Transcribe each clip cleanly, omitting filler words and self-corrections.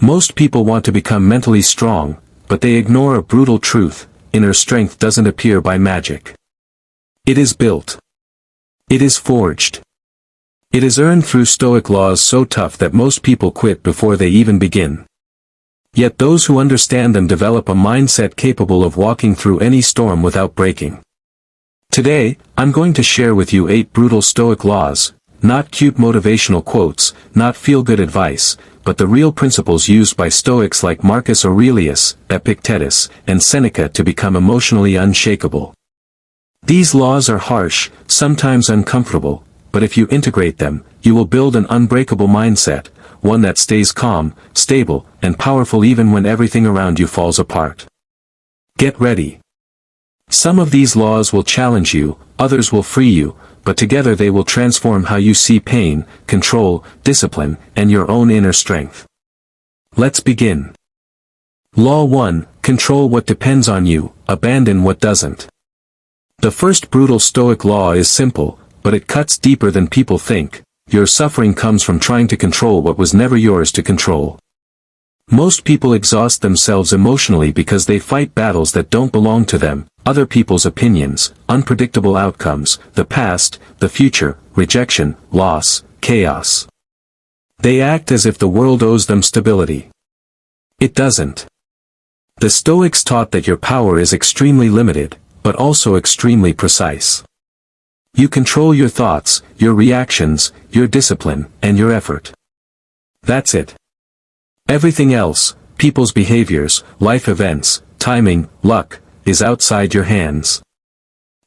Most people want to become mentally strong, but they ignore a brutal truth: inner strength doesn't appear by magic. It is built. It is forged. It is earned through Stoic laws so tough that most people quit before they even begin. Yet those who understand them develop a mindset capable of walking through any storm without breaking. Today, I'm going to share with you 8 brutal Stoic laws, not cute motivational quotes, not feel-good advice, but the real principles used by Stoics like Marcus Aurelius, Epictetus, and Seneca to become emotionally unshakable. These laws are harsh, sometimes uncomfortable, but if you integrate them, you will build an unbreakable mindset, one that stays calm, stable, and powerful even when everything around you falls apart. Get ready. Some of these laws will challenge you, others will free you, but together they will transform how you see pain, control, discipline, and your own inner strength. Let's begin. Law 1, control what depends on you, abandon what doesn't. The first brutal Stoic law is simple, but it cuts deeper than people think. Your suffering comes from trying to control what was never yours to control. Most people exhaust themselves emotionally because they fight battles that don't belong to them: other people's opinions, unpredictable outcomes, the past, the future, rejection, loss, chaos. They act as if the world owes them stability. It doesn't. The Stoics taught that your power is extremely limited, but also extremely precise. You control your thoughts, your reactions, your discipline, and your effort. That's it. Everything else, people's behaviors, life events, timing, luck, is outside your hands.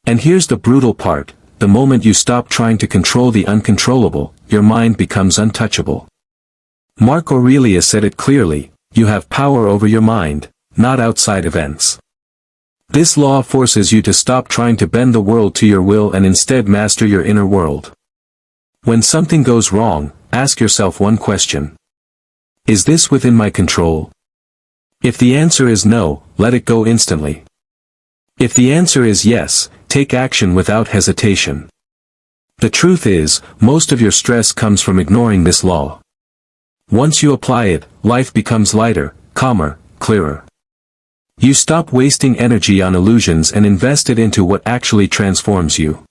And here's the brutal part: the moment you stop trying to control the uncontrollable, your mind becomes untouchable. Mark Aurelius said it clearly: you have power over your mind, not outside events. This law forces you to stop trying to bend the world to your will and instead master your inner world. When something goes wrong, ask yourself one question: is this within my control? If the answer is no, let it go instantly. If the answer is yes, take action without hesitation. The truth is, most of your stress comes from ignoring this law. Once you apply it, life becomes lighter, calmer, clearer. You stop wasting energy on illusions and invest it into what actually transforms you.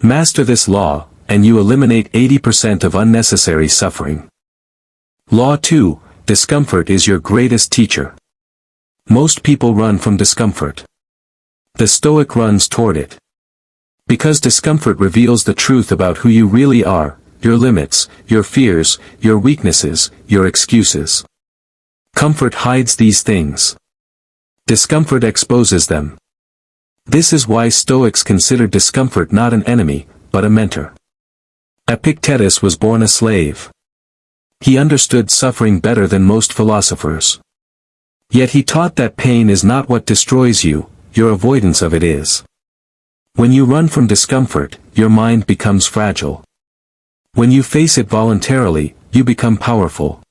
Master this law, and you eliminate 80% of unnecessary suffering. Law 2, discomfort is your greatest teacher. Most people run from discomfort. The Stoic runs toward it. Because discomfort reveals the truth about who you really are, your limits, your fears, your weaknesses, your excuses. Comfort hides these things. Discomfort exposes them. This is why Stoics consider discomfort not an enemy, but a mentor. Epictetus was born a slave. He understood suffering better than most philosophers. Yet he taught that pain is not what destroys you, your avoidance of it is. When you run from discomfort, your mind becomes fragile. When you face it voluntarily, you become powerful.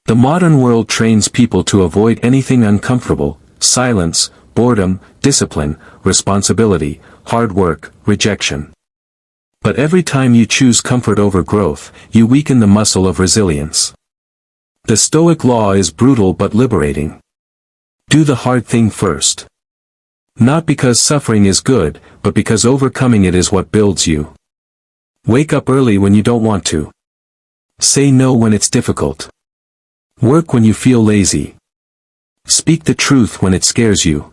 The modern world trains people to avoid anything uncomfortable: silence, boredom, discipline, responsibility, hard work, rejection. But every time you choose comfort over growth, you weaken the muscle of resilience. The Stoic law is brutal but liberating. Do the hard thing first. Not because suffering is good, but because overcoming it is what builds you. Wake up early when you don't want to. Say no when it's difficult. Work when you feel lazy. Speak the truth when it scares you.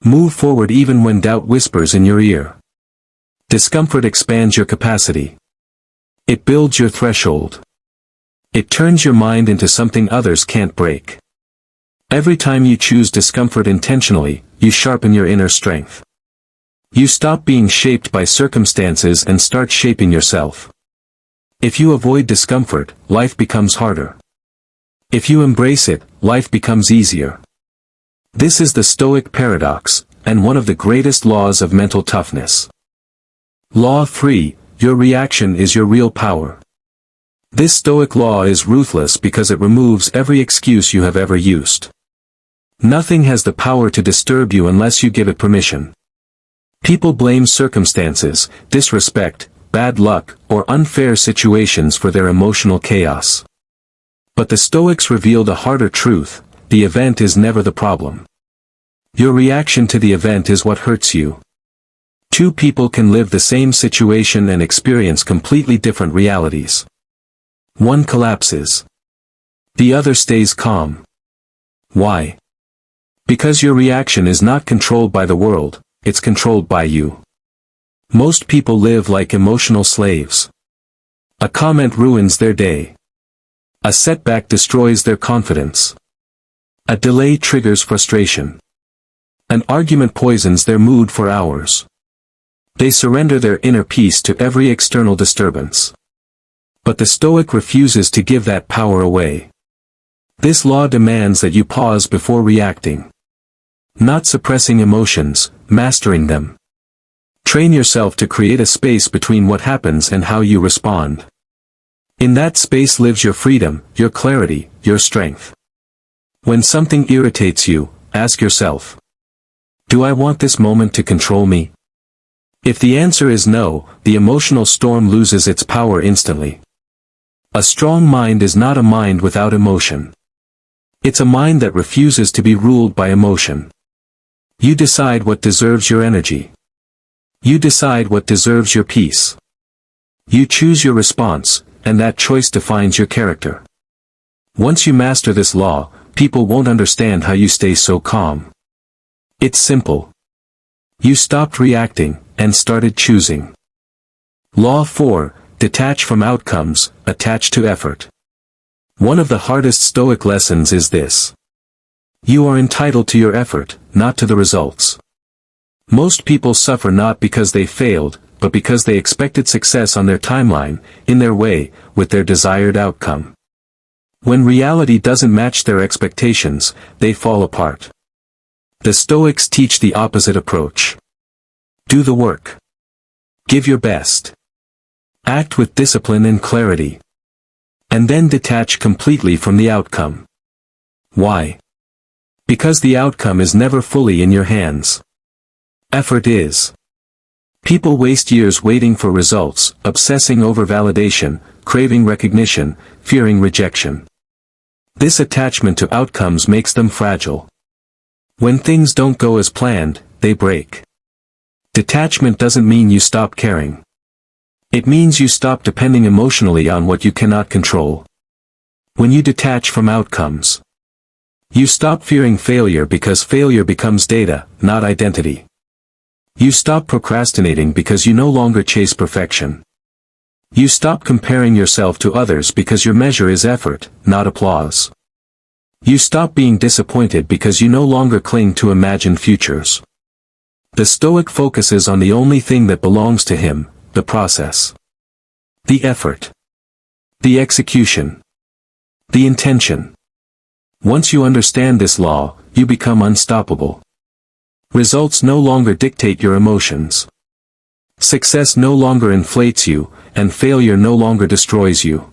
Move forward even when doubt whispers in your ear. Discomfort expands your capacity. It builds your threshold. It turns your mind into something others can't break. Every time you choose discomfort intentionally, you sharpen your inner strength. You stop being shaped by circumstances and start shaping yourself. If you avoid discomfort, life becomes harder. If you embrace it, life becomes easier. This is the Stoic paradox, and one of the greatest laws of mental toughness. Law 3, your reaction is your real power. This Stoic law is ruthless because it removes every excuse you have ever used. Nothing has the power to disturb you unless you give it permission. People blame circumstances, disrespect, bad luck, or unfair situations for their emotional chaos. But the Stoics revealed a harder truth: the event is never the problem. Your reaction to the event is what hurts you. Two people can live the same situation and experience completely different realities. One collapses. The other stays calm. Why? Because your reaction is not controlled by the world, it's controlled by you. Most people live like emotional slaves. A comment ruins their day. A setback destroys their confidence. A delay triggers frustration. An argument poisons their mood for hours. They surrender their inner peace to every external disturbance. But the Stoic refuses to give that power away. This law demands that you pause before reacting. Not suppressing emotions, mastering them. Train yourself to create a space between what happens and how you respond. In that space lives your freedom, your clarity, your strength. When something irritates you, ask yourself, do I want this moment to control me? If the answer is no, the emotional storm loses its power instantly. A strong mind is not a mind without emotion. It's a mind that refuses to be ruled by emotion. You decide what deserves your energy. You decide what deserves your peace. You choose your response, and that choice defines your character. Once you master this law, people won't understand how you stay so calm. It's simple. You stopped reacting, and started choosing. Law 4, detach from outcomes, attach to effort. One of the hardest Stoic lessons is this. You are entitled to your effort, not to the results. Most people suffer not because they failed, but because they expected success on their timeline, in their way, with their desired outcome. When reality doesn't match their expectations, they fall apart. The Stoics teach the opposite approach. Do the work. Give your best. Act with discipline and clarity. And then detach completely from the outcome. Why? Because the outcome is never fully in your hands. Effort is. People waste years waiting for results, obsessing over validation, craving recognition, fearing rejection. This attachment to outcomes makes them fragile. When things don't go as planned, they break. Detachment doesn't mean you stop caring. It means you stop depending emotionally on what you cannot control. When you detach from outcomes, you stop fearing failure because failure becomes data, not identity. You stop procrastinating because you no longer chase perfection. You stop comparing yourself to others because your measure is effort, not applause. You stop being disappointed because you no longer cling to imagined futures. The Stoic focuses on the only thing that belongs to him, the process. The effort. The execution. The intention. Once you understand this law, you become unstoppable. Results no longer dictate your emotions. Success no longer inflates you, and failure no longer destroys you.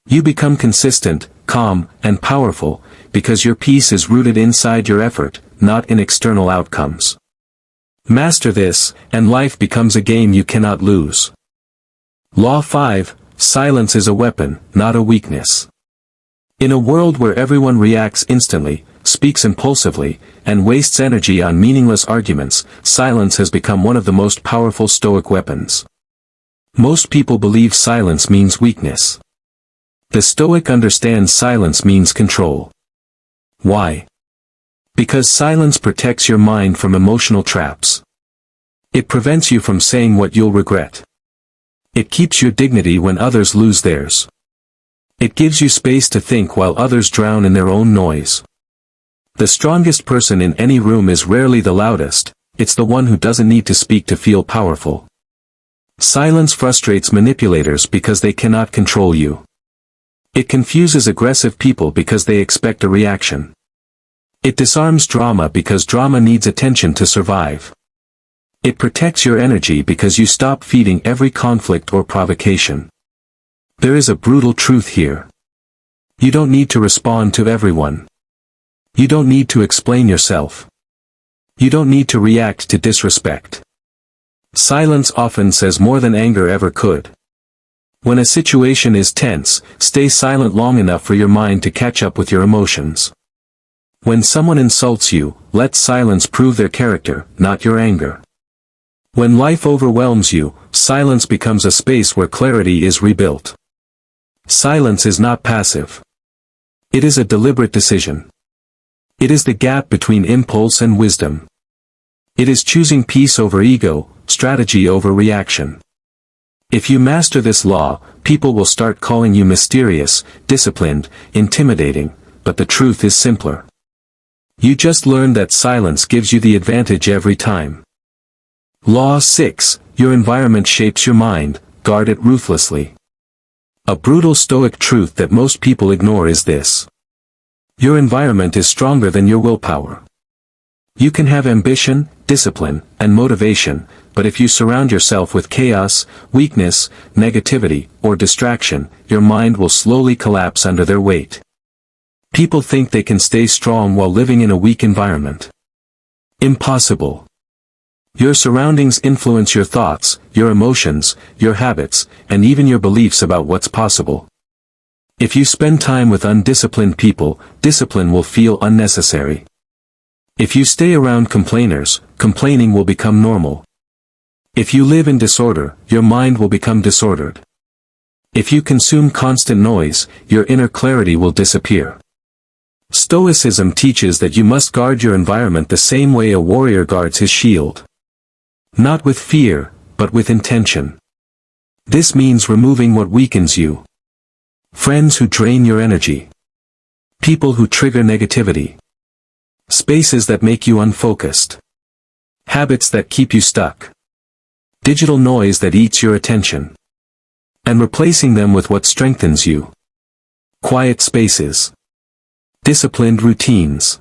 You become consistent, calm, and powerful, because your peace is rooted inside your effort, not in external outcomes. Master this, and life becomes a game you cannot lose. Law 5, silence is a weapon, not a weakness. In a world where everyone reacts instantly, speaks impulsively, and wastes energy on meaningless arguments, silence has become one of the most powerful Stoic weapons. Most people believe silence means weakness. The Stoic understands silence means control. Why? Because silence protects your mind from emotional traps. It prevents you from saying what you'll regret. It keeps your dignity when others lose theirs. It gives you space to think while others drown in their own noise. The strongest person in any room is rarely the loudest, it's the one who doesn't need to speak to feel powerful. Silence frustrates manipulators because they cannot control you. It confuses aggressive people because they expect a reaction. It disarms drama because drama needs attention to survive. It protects your energy because you stop feeding every conflict or provocation. There is a brutal truth here. You don't need to respond to everyone. You don't need to explain yourself. You don't need to react to disrespect. Silence often says more than anger ever could. When a situation is tense, stay silent long enough for your mind to catch up with your emotions. When someone insults you, let silence prove their character, not your anger. When life overwhelms you, silence becomes a space where clarity is rebuilt. Silence is not passive. It is a deliberate decision. It is the gap between impulse and wisdom. It is choosing peace over ego, strategy over reaction. If you master this law, people will start calling you mysterious, disciplined, intimidating, but the truth is simpler. You just learned that silence gives you the advantage every time. Law 6, your environment shapes your mind, guard it ruthlessly. A brutal Stoic truth that most people ignore is this. Your environment is stronger than your willpower. You can have ambition, discipline, and motivation, but if you surround yourself with chaos, weakness, negativity, or distraction, your mind will slowly collapse under their weight. People think they can stay strong while living in a weak environment. Impossible. Your surroundings influence your thoughts, your emotions, your habits, and even your beliefs about what's possible. If you spend time with undisciplined people, discipline will feel unnecessary. If you stay around complainers, complaining will become normal. If you live in disorder, your mind will become disordered. If you consume constant noise, your inner clarity will disappear. Stoicism teaches that you must guard your environment the same way a warrior guards his shield. Not with fear, but with intention. This means removing what weakens you. Friends who drain your energy. People who trigger negativity. Spaces that make you unfocused. Habits that keep you stuck. Digital noise that eats your attention. And replacing them with what strengthens you. Quiet spaces. Disciplined routines.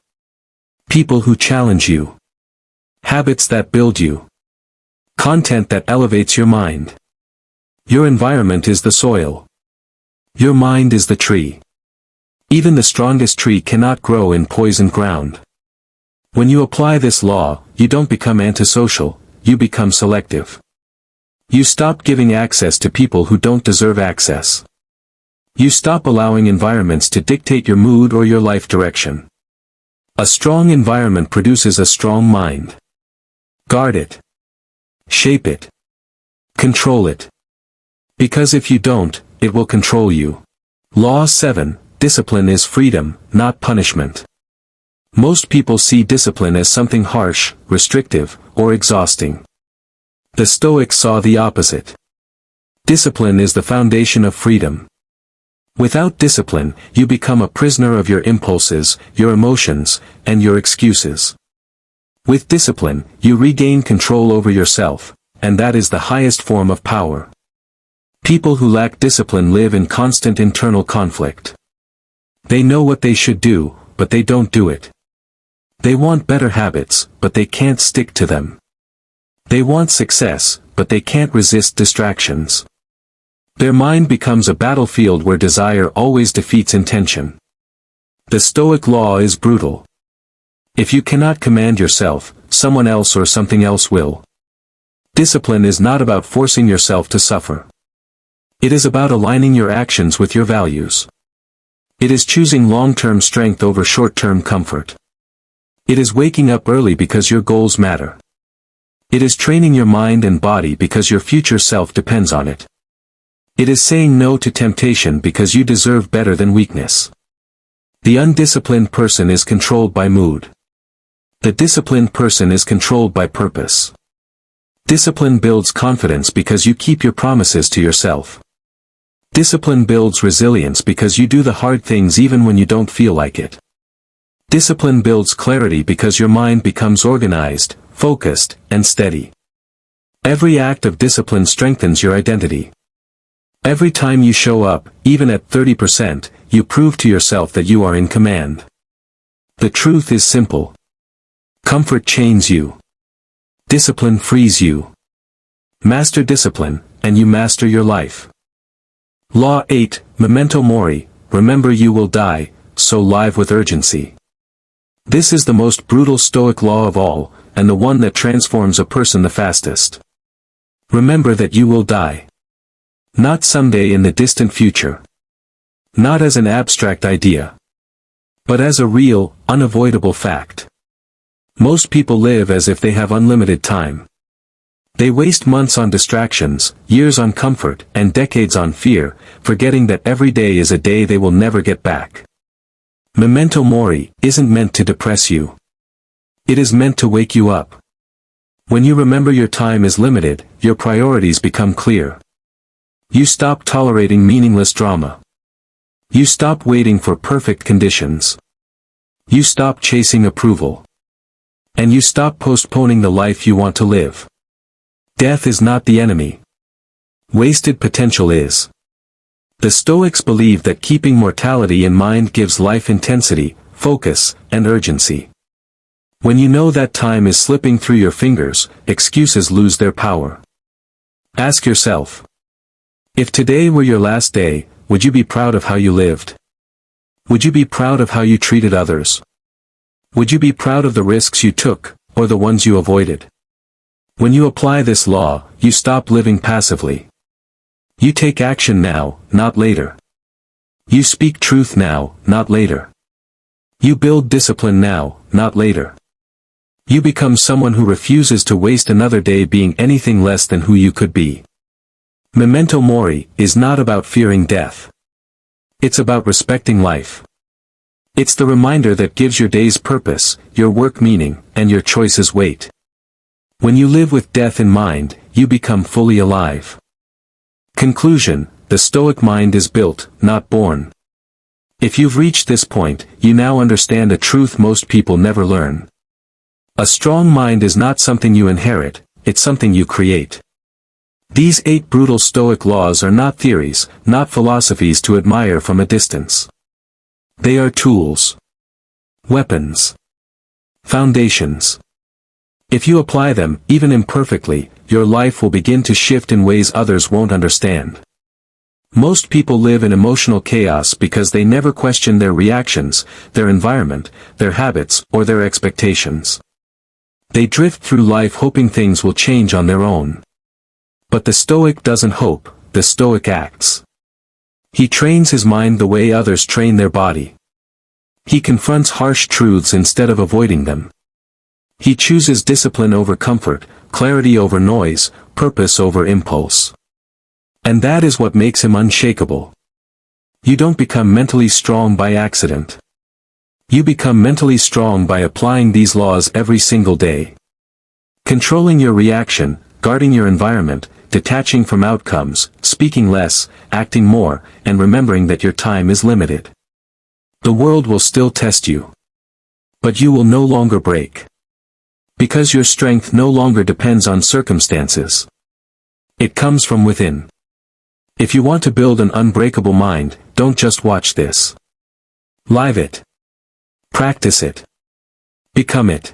People who challenge you. Habits that build you. Content that elevates your mind. Your environment is the soil. Your mind is the tree. Even the strongest tree cannot grow in poisoned ground. When you apply this law, you don't become antisocial, you become selective. You stop giving access to people who don't deserve access. You stop allowing environments to dictate your mood or your life direction. A strong environment produces a strong mind. Guard it. Shape it. Control it. Because if you don't, it will control you. Law 7, discipline is freedom, not punishment. Most people see discipline as something harsh, restrictive, or exhausting. The Stoics saw the opposite. Discipline is the foundation of freedom. Without discipline, you become a prisoner of your impulses, your emotions, and your excuses. With discipline, you regain control over yourself, and that is the highest form of power. People who lack discipline live in constant internal conflict. They know what they should do, but they don't do it. They want better habits, but they can't stick to them. They want success, but they can't resist distractions. Their mind becomes a battlefield where desire always defeats intention. The Stoic law is brutal. If you cannot command yourself, someone else or something else will. Discipline is not about forcing yourself to suffer. It is about aligning your actions with your values. It is choosing long-term strength over short-term comfort. It is waking up early because your goals matter. It is training your mind and body because your future self depends on it. It is saying no to temptation because you deserve better than weakness. The undisciplined person is controlled by mood. The disciplined person is controlled by purpose. Discipline builds confidence because you keep your promises to yourself. Discipline builds resilience because you do the hard things even when you don't feel like it. Discipline builds clarity because your mind becomes organized, focused, and steady. Every act of discipline strengthens your identity. Every time you show up, even at 30%, you prove to yourself that you are in command. The truth is simple. Comfort chains you. Discipline frees you. Master discipline, and you master your life. Law 8, Memento Mori, remember you will die, so live with urgency. This is the most brutal Stoic law of all, and the one that transforms a person the fastest. Remember that you will die. Not someday in the distant future. Not as an abstract idea. But as a real, unavoidable fact. Most people live as if they have unlimited time. They waste months on distractions, years on comfort, and decades on fear, forgetting that every day is a day they will never get back. Memento mori isn't meant to depress you. It is meant to wake you up. When you remember your time is limited, your priorities become clear. You stop tolerating meaningless drama. You stop waiting for perfect conditions. You stop chasing approval. And you stop postponing the life you want to live. Death is not the enemy. Wasted potential is. The Stoics believe that keeping mortality in mind gives life intensity, focus, and urgency. When you know that time is slipping through your fingers, excuses lose their power. Ask yourself. If today were your last day, would you be proud of how you lived? Would you be proud of how you treated others? Would you be proud of the risks you took, or the ones you avoided? When you apply this law, you stop living passively. You take action now, not later. You speak truth now, not later. You build discipline now, not later. You become someone who refuses to waste another day being anything less than who you could be. Memento mori is not about fearing death. It's about respecting life. It's the reminder that gives your days purpose, your work meaning, and your choices weight. When you live with death in mind, you become fully alive. Conclusion: the Stoic mind is built, not born. If you've reached this point, you now understand a truth most people never learn. A strong mind is not something you inherit, it's something you create. These 8 brutal Stoic laws are not theories, not philosophies to admire from a distance. They are tools. Weapons. Foundations. If you apply them, even imperfectly, your life will begin to shift in ways others won't understand. Most people live in emotional chaos because they never question their reactions, their environment, their habits, or their expectations. They drift through life hoping things will change on their own. But the Stoic doesn't hope, the Stoic acts. He trains his mind the way others train their body. He confronts harsh truths instead of avoiding them. He chooses discipline over comfort, clarity over noise, purpose over impulse. And that is what makes him unshakable. You don't become mentally strong by accident. You become mentally strong by applying these laws every single day. Controlling your reaction, guarding your environment, detaching from outcomes, speaking less, acting more, and remembering that your time is limited. The world will still test you. But you will no longer break. Because your strength no longer depends on circumstances. It comes from within. If you want to build an unbreakable mind, don't just watch this. Live it. Practice it. Become it.